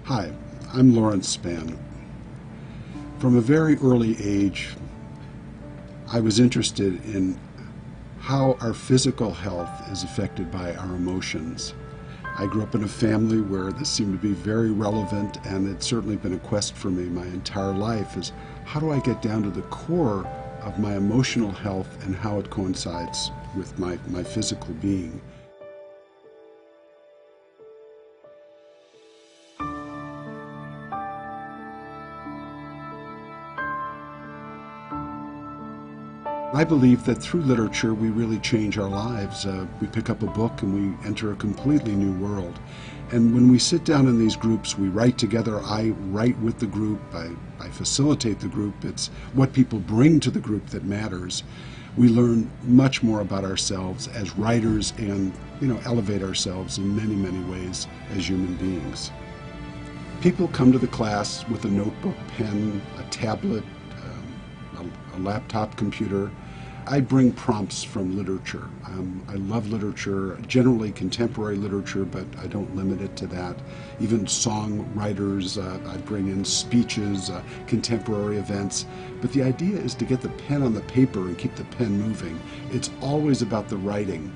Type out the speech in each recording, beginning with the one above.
Hi, I'm Lawrence Spann. From a very early age, I was interested in how our physical health is affected by our emotions. I grew up in a family where this seemed to be very relevant, and it's certainly been a quest for me my entire life is how do I get down to the core of my emotional health and how it coincides with my physical being. I believe that through literature we really change our lives. We pick up a book and we enter a completely new world. And when we sit down in these groups, we write together. I write with the group. I facilitate the group. It's what people bring to the group that matters. We learn much more about ourselves as writers and, elevate ourselves in many, many ways as human beings. People come to the class with a notebook, pen, a tablet, a laptop computer. I bring prompts from literature. I love literature, generally contemporary literature, but I don't limit it to that. Even songwriters, I bring in speeches, contemporary events. But the idea is to get the pen on the paper and keep the pen moving. It's always about the writing.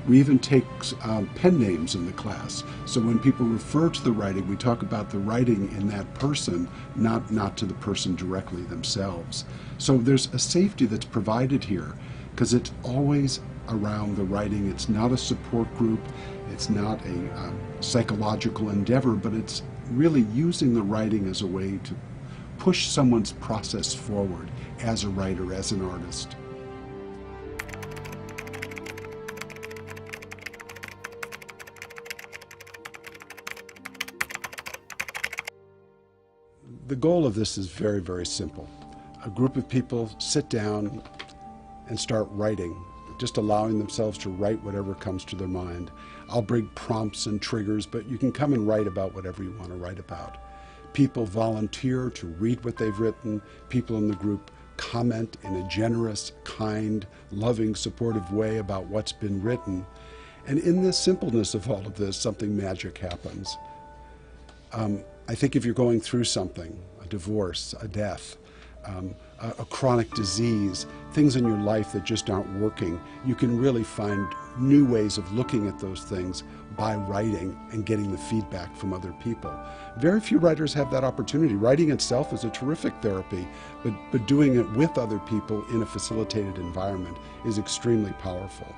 We even take pen names in the class. So when people refer to the writing, we talk about the writing in that person, not to the person directly themselves. So there's a safety that's provided here because it's always around the writing. It's not a support group. It's not a psychological endeavor, but it's really using the writing as a way to push someone's process forward as a writer, as an artist. The goal of this is very, very simple. A group of people sit down and start writing, just allowing themselves to write whatever comes to their mind. I'll bring prompts and triggers, but you can come and write about whatever you want to write about. People volunteer to read what they've written. People in the group comment in a generous, kind, loving, supportive way about what's been written. And in the simpleness of all of this, something magic happens. I think if you're going through something, a divorce, a death, a chronic disease, things in your life that just aren't working, you can really find new ways of looking at those things by writing and getting the feedback from other people. Very few writers have that opportunity. Writing itself is a terrific therapy, but doing it with other people in a facilitated environment is extremely powerful.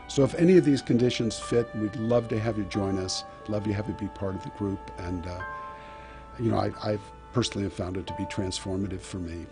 So if any of these conditions fit, we'd love to have you join us, love to have you be part of the group, and I've personally have found it to be transformative for me.